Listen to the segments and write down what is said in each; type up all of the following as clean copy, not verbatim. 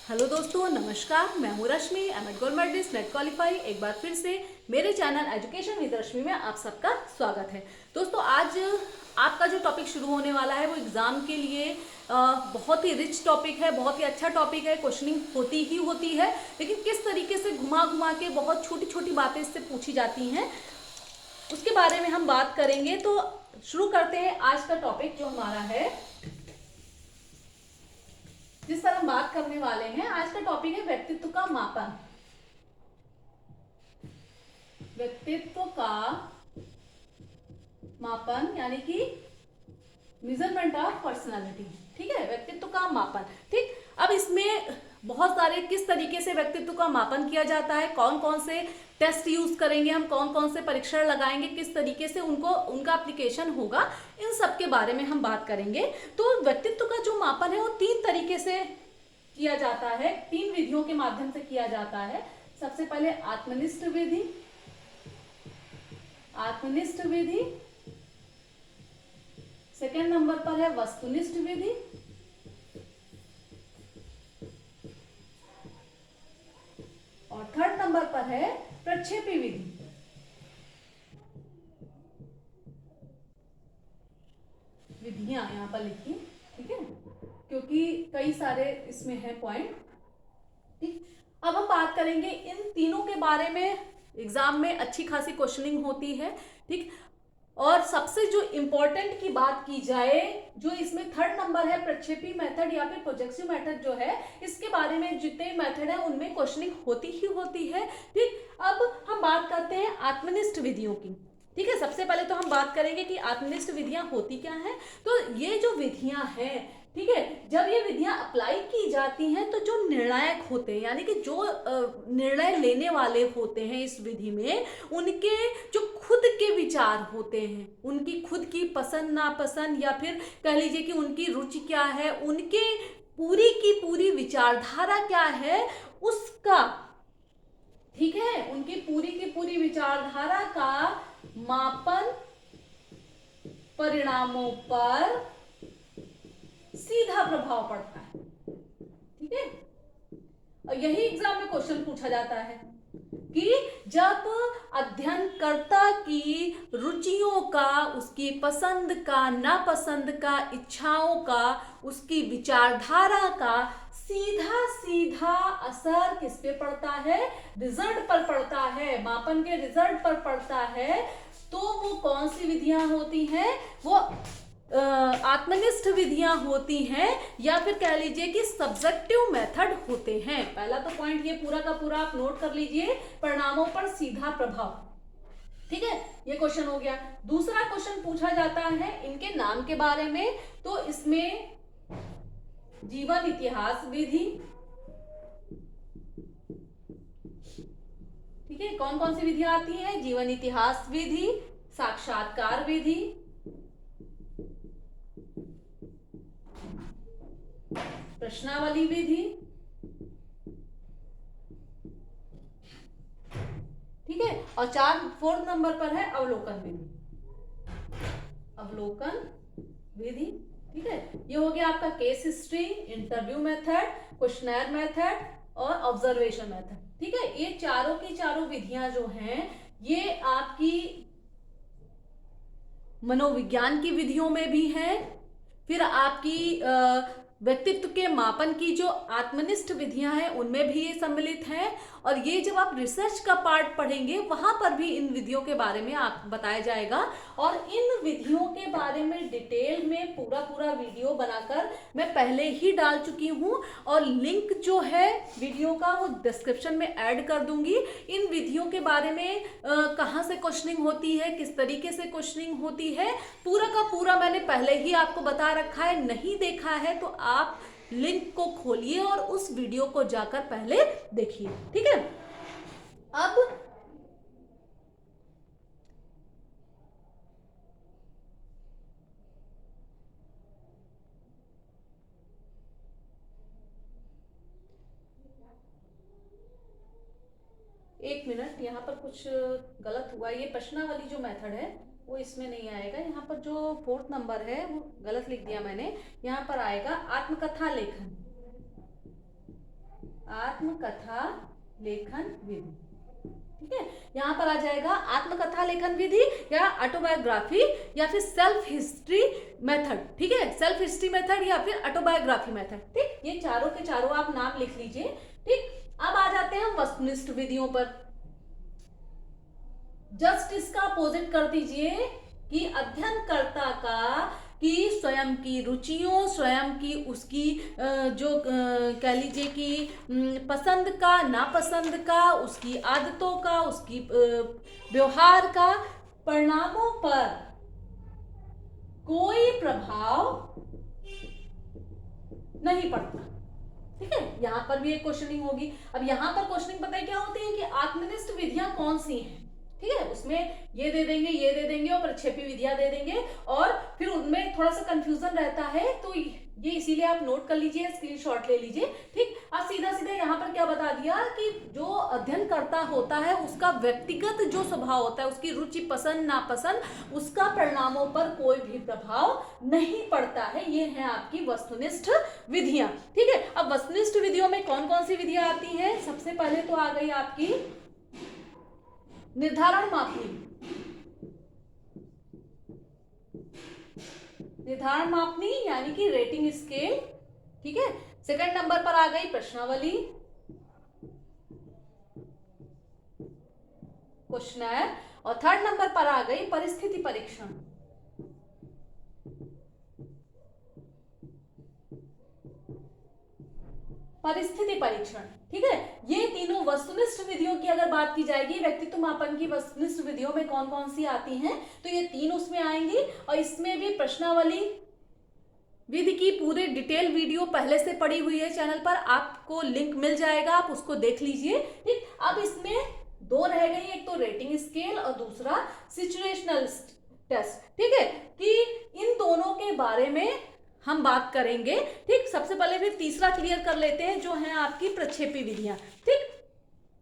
Hello दोस्तों, नमस्कार। मैं हूँ Rashmi, MEd gold medalist, NET qualify. एक बार फिर से मेरे चैनल एजुकेशन विद रश्मि में आप सबका स्वागत है। दोस्तों, आज आपका जो टॉपिक शुरू होने वाला है वो एग्जाम के लिए बहुत ही रिच टॉपिक है, बहुत ही अच्छा टॉपिक है। क्वेश्चनिंग होती ही होती है, लेकिन किस तरीके से घुमा घुमा के बहुत छोटी छोटी बातें इससे पूछी जाती हैं उसके बारे में हम बात करेंगे। तो शुरू करते हैं आज का टॉपिक जो हमारा है, जिस पर हम बात करने वाले हैं। आज का टॉपिक है व्यक्तित्व का मापन। व्यक्तित्व का मापन यानी कि मेजरमेंट ऑफ पर्सनालिटी। ठीक है, व्यक्तित्व का मापन। ठीक, अब इसमें बहुत सारे किस तरीके से व्यक्तित्व का मापन किया जाता है, कौन कौन से टेस्ट यूज करेंगे हम, कौन कौन से परीक्षण लगाएंगे, किस तरीके से उनका एप्लीकेशन होगा, इन सब के बारे में हम बात करेंगे। तो व्यक्तित्व का जो मापन है वो 3 तरीके से किया जाता है, 3 विधियों के माध्यम से किया जाता है। सबसे पहले आत्मनिष्ठ विधि, आत्मनिष्ठ विधि। सेकेंड नंबर पर है वस्तुनिष्ठ विधि। और थर्ड नंबर पर है प्रक्षेपी विधि। विधियां यहां पर लिखी, ठीक है, क्योंकि कई सारे इसमें है पॉइंट। ठीक, अब हम बात करेंगे इन तीनों के बारे में। एग्जाम में अच्छी खासी क्वेश्चनिंग होती है। ठीक, और सबसे जो इंपॉर्टेंट की बात की जाए, जो इसमें थर्ड नंबर है प्रक्षेपी मेथड या फिर प्रोजेक्टिव मेथड जो है, इसके बारे में जितने मेथड है उनमें क्वेश्चनिंग होती ही होती है। ठीक, अब हम बात करते हैं आत्मनिष्ठ विधियों की। ठीक है, सबसे पहले तो हम बात करेंगे कि आत्मनिष्ठ विधियां होती क्या हैं। तो ये जो विधियां हैं, ठीक है, जब ये विधियां अप्लाई की जाती हैं तो जो निर्णायक होते हैं, यानी कि जो निर्णय लेने वाले होते हैं इस विधि में, उनके जो खुद के विचार होते हैं, उनकी खुद की पसंद नापसंद, या फिर कह लीजिए कि उनकी रुचि क्या है, उनके पूरी की पूरी विचारधारा क्या है उसका, ठीक है, उनकी पूरी की पूरी विचारधारा का मापन परिणामों पर सीधा प्रभाव पड़ता है। ठीक है, और यही एग्जाम में क्वेश्चन पूछा जाता है कि जब अध्ययनकर्ता की रुचियों का, उसकी पसंद का, नापसंद का, इच्छाओं का, उसकी विचारधारा का सीधा सीधा असर किस पे पड़ता है, रिजल्ट पर पड़ता है, मापन के रिजल्ट पर पड़ता है, तो वो कौन सी विधियां होती हैं, वो आत्मनिष्ठ विधियां होती हैं, या फिर कह लीजिए कि सब्जेक्टिव मेथड होते हैं। पहला तो पॉइंट ये पूरा का पूरा आप नोट कर लीजिए, परिणामों पर सीधा प्रभाव। ठीक है, ये क्वेश्चन हो गया। दूसरा क्वेश्चन पूछा जाता है इनके नाम के बारे में। तो इसमें जीवन इतिहास विधि, ठीक है, कौन कौन सी विधियां आती है, जीवन इतिहास विधि, साक्षात्कार विधि, प्रश्नावली विधि, ठीक है, और 4 नंबर पर है अवलोकन विधि। अवलोकन विधि, ठीक है, ये हो गया आपका case history, interview method, questioner method और ऑब्जर्वेशन मेथड। ठीक है, ये चारों की चारों विधियां जो हैं, ये आपकी मनोविज्ञान की विधियों में भी हैं, फिर आपकी व्यक्तित्व के मापन की जो आत्मनिष्ठ विधियां हैं उनमें भी ये सम्मिलित हैं। और ये जब आप रिसर्च का पार्ट पढ़ेंगे वहां पर भी इन विधियों के बारे में आप बताया जाएगा। और इन विधियों के बारे में डिटेल में पूरा पूरा वीडियो बनाकर मैं पहले ही डाल चुकी हूं, और लिंक जो है वीडियो का वो डिस्क्रिप्शन में ऐड कर दूंगी। इन विधियों के बारे में कहाँ से क्वेश्चनिंग होती है, किस तरीके से क्वेश्चनिंग होती है, पूरा का पूरा मैंने पहले ही आपको बता रखा है। नहीं देखा है तो आप लिंक को खोलिए और उस वीडियो को जाकर पहले देखिए। ठीक है, अब एक मिनट, यहाँ पर कुछ गलत हुआ। ये प्रश्नावली जो मेथड है वो इसमें नहीं आएगा। यहाँ पर जो 4th नंबर है वो गलत लिख दिया मैंने। यहाँ पर आएगा आत्मकथा लेखन। आत्मकथा लेखन विधि। ठीक है, यहाँ पर आ जाएगा आत्मकथा लेखन विधि या ऑटोबायोग्राफी या फिर सेल्फ हिस्ट्री मेथड। ठीक है, सेल्फ हिस्ट्री मेथड या फिर ऑटोबायोग्राफी मेथड। ठीक, ये चारों के चारों आप नाम लिख लीजिए। ठीक, अब आ जाते हैं हम वस्तुनिष्ठ विधियों पर। जस्ट इसका अपोजिट कर दीजिए कि अध्ययनकर्ता का कि स्वयं की रुचियों, स्वयं की उसकी जो कह लीजिए कि पसंद का, नापसंद का, उसकी आदतों का, उसकी व्यवहार का परिणामों पर कोई प्रभाव नहीं पड़ता। ठीक है, यहां पर भी एक क्वेश्चनिंग होगी। अब यहां पर क्वेश्चनिंग पता है क्या होती है कि आत्मनिष्ठ विधियां कौन सी हैं। ठीक है, उसमें ये दे देंगे, ये दे देंगे और प्रक्षेपी विधियां दे देंगे और फिर उनमें थोड़ा सा कंफ्यूजन रहता है, तो ये इसीलिए आप नोट कर लीजिए, स्क्रीनशॉट ले लीजिए। ठीक, अब सीधा सीधा यहाँ पर क्या बता दिया कि जो अध्ययन करता होता है उसका व्यक्तिगत जो स्वभाव होता है, उसकी रुचि, पसंद, नापसंद, उसका परिणामों पर कोई भी प्रभाव नहीं पड़ता है। ये है आपकी वस्तुनिष्ठ विधियां। ठीक है, अब वस्तुनिष्ठ विधियों में कौन कौन सी विधियां आती हैं? सबसे पहले तो आ गई आपकी निर्धारण मापनी। निर्धारण मापनी यानी कि रेटिंग स्केल। ठीक है, सेकंड नंबर पर आ गई प्रश्नावली, क्वेश्चनर, और थर्ड नंबर पर आ गई परिस्थिति परीक्षण। परिस्थिति परीक्षण। ठीक है, ये तीनों वस्तुनिष्ठ विधियों की अगर बात की जाएगी, व्यक्तित्व मापन की वस्तुनिष्ठ विधियों में कौन कौन सी आती हैं, तो ये तीन उसमें आएंगी। और इसमें भी प्रश्नावली विधि की पूरे डिटेल वीडियो पहले से पड़ी हुई है चैनल पर, आपको लिंक मिल जाएगा, आप उसको देख लीजिए। ठीक, अब इसमें दो रह गई, एक तो रेटिंग स्केल और दूसरा सिचुएशनल टेस्ट। ठीक है, कि इन दोनों के बारे में हम बात करेंगे। ठीक, सबसे पहले फिर तीसरा क्लियर कर लेते हैं जो है आपकी प्रक्षेपी विधियां। ठीक,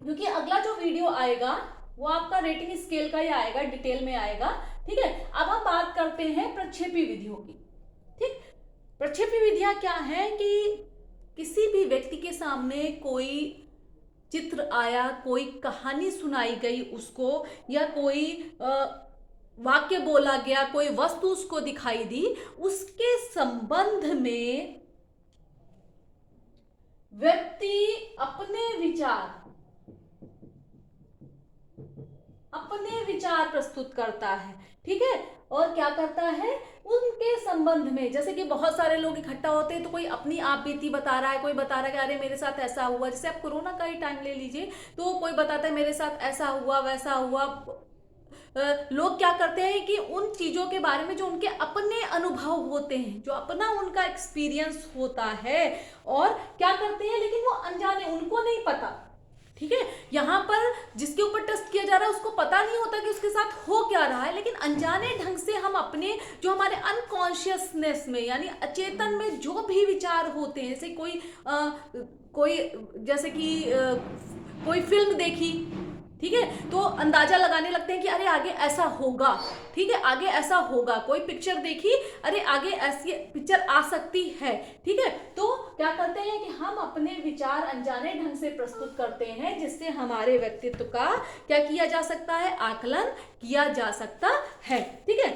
क्योंकि अगला जो वीडियो आएगा वो आपका रेटिंग स्केल का ही आएगा, डिटेल में आएगा। ठीक है, अब हम बात करते हैं प्रक्षेपी विधियों की। ठीक, प्रक्षेपी विधियां क्या है कि किसी भी व्यक्ति के सामने कोई चित्र आया, कोई कहानी सुनाई गई उसको, या कोई वाक्य बोला गया, कोई वस्तु उसको दिखाई दी, उसके संबंध में व्यक्ति अपने विचार प्रस्तुत करता है। ठीक है, और क्या करता है उनके संबंध में, जैसे कि बहुत सारे लोग इकट्ठा होते हैं तो कोई अपनी आप बीती बता रहा है, कोई बता रहा है कि अरे मेरे साथ ऐसा हुआ। जैसे आप कोरोना का ही टाइम ले लीजिए, तो कोई बताता है मेरे साथ ऐसा हुआ, वैसा हुआ। लोग क्या करते हैं कि उन चीजों के बारे में जो उनके अपने अनुभव होते हैं, जो अपना उनका एक्सपीरियंस होता है, और क्या करते हैं, लेकिन वो अनजाने, उनको नहीं पता। ठीक है, यहाँ पर जिसके ऊपर टेस्ट किया जा रहा है उसको पता नहीं होता कि उसके साथ हो क्या रहा है, लेकिन अनजाने ढंग से हम अपने जो हमारे अनकॉन्शियसनेस में यानी अचेतन में जो भी विचार होते हैं, जैसे कोई जैसे कि कोई फिल्म देखी, ठीक है, तो अंदाजा लगाने लगते हैं कि अरे आगे ऐसा होगा। ठीक है, आगे ऐसा होगा। कोई पिक्चर देखी, अरे आगे ऐसी पिक्चर आ सकती है। ठीक है, तो क्या करते हैं कि हम अपने विचार अनजाने ढंग से प्रस्तुत करते हैं, जिससे हमारे व्यक्तित्व का क्या किया जा सकता है, आकलन किया जा सकता है। ठीक है,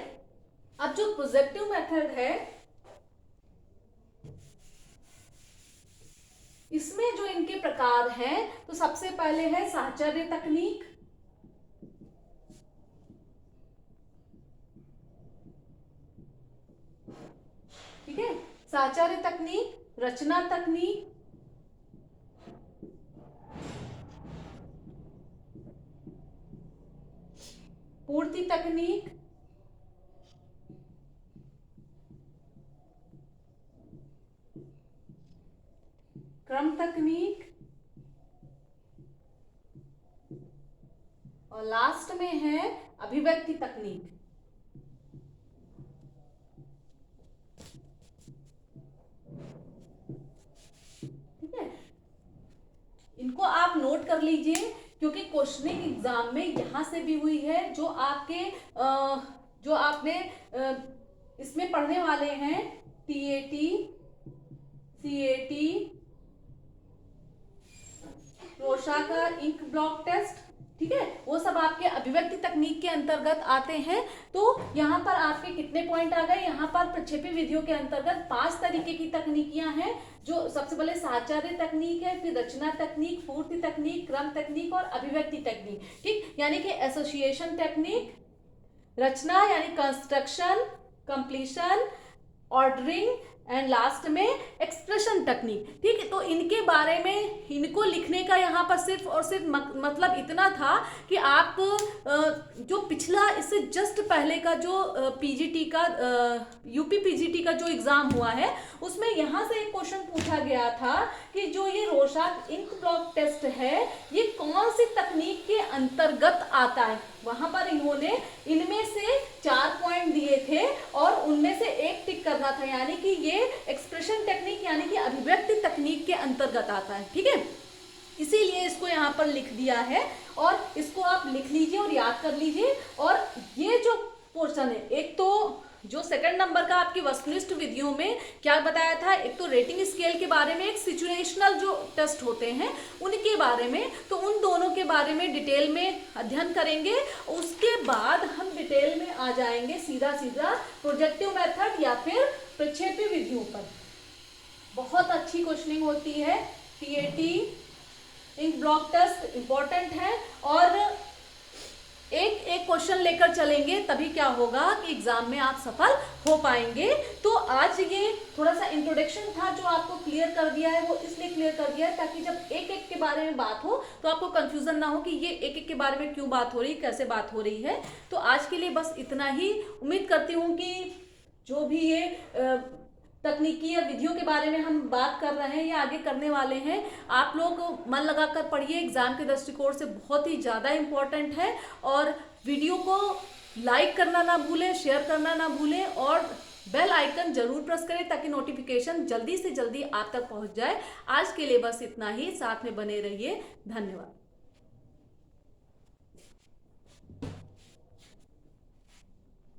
अब जो प्रोजेक्टिव मेथड है, इसमें जो इनके प्रकार हैं, तो सबसे पहले है साहचर्य तकनीक। ठीक है, साहचर्य तकनीक, रचना तकनीक, पूर्ति तकनीक, क्रम तकनीक, और लास्ट में है अभिव्यक्ति तकनीक। ठीक है, इनको आप नोट कर लीजिए, क्योंकि क्वेश्चनिंग एग्जाम में यहां से भी हुई है। जो आपने इसमें पढ़ने वाले हैं, टीएटी, सीएटी, रोशा का इंक ब्लॉक टेस्ट, ठीक है, वो सब आपके अभिव्यक्ति तकनीक के अंतर्गत आते हैं। तो यहाँ पर आपके कितने पॉइंट आ गए, यहाँ पर प्रक्षेपी विधियों के अंतर्गत 5 तरीके की तकनीकियां हैं, जो सबसे पहले साहचर्य तकनीक है, फिर रचना तकनीक, पूर्ति तकनीक, क्रम तकनीक और अभिव्यक्ति तकनीक, ठीक, यानी कि एसोसिएशन टेक्निक, रचना यानी construction, completion, ordering and last में एक्सप्रेशन टेक्निक, ठीक है। तो इनके बारे में इनको लिखने का यहाँ पर सिर्फ और सिर्फ मतलब इतना था कि आप जो पिछला इससे जस्ट पहले का जो पीजीटी का यूपी पीजीटी का जो एग्जाम हुआ है उसमें यहाँ से एक क्वेश्चन पूछा गया था कि जो ये रोशा इंक ब्लॉक टेस्ट है ये कौन सी तकनीक के अंतर्गत आता है। वहां पर इन्होंने इनमें से 4 पॉइंट दिए थे और उनमें से एक टिक करना था, यानी कि ये एक्सप्रेशन टेक्निक यानी कि अभिव्यक्ति तकनीक के अंतर्गत आता है, ठीक है। इसीलिए इसको यहाँ पर लिख दिया है और इसको आप लिख लीजिए और याद कर लीजिए। और ये जो पोर्शन है, एक तो जो सेकंड नंबर का आपकी वस्तुनिष्ठ विधियों में क्या बताया था, एक तो रेटिंग स्केल के बारे में, एक सिचुएशनल जो टेस्ट होते हैं उनके बारे में, तो उन दोनों के बारे में डिटेल में अध्ययन करेंगे। उसके बाद हम डिटेल में आ जाएंगे सीधा सीधा प्रोजेक्टिव मेथड या फिर प्रक्षेपी विधियों पर। बहुत अच्छी क्वेश्चनिंग होती है, TAT ink blot test important है और एक एक क्वेश्चन लेकर चलेंगे, तभी क्या होगा कि एग्जाम में आप सफल हो पाएंगे। तो आज ये थोड़ा सा इंट्रोडक्शन था जो आपको क्लियर कर दिया है, वो इसलिए क्लियर कर दिया है ताकि जब एक एक के बारे में बात हो तो आपको कंफ्यूजन ना हो कि ये एक एक के बारे में क्यों बात हो रही, कैसे बात हो रही है। तो आज के लिए बस इतना ही। उम्मीद करती हूँ कि जो भी ये तकनीकी या विधियों के बारे में हम बात कर रहे हैं या आगे करने वाले हैं, आप लोग मन लगाकर पढ़िए, एग्जाम के दृष्टिकोण से बहुत ही ज़्यादा इम्पोर्टेंट है। और वीडियो को लाइक करना ना भूलें, शेयर करना ना भूलें और बेल आइकन जरूर प्रेस करें ताकि नोटिफिकेशन जल्दी से जल्दी आप तक पहुंच जाए। आज के लिए बस इतना ही, साथ में बने रहिए, धन्यवाद।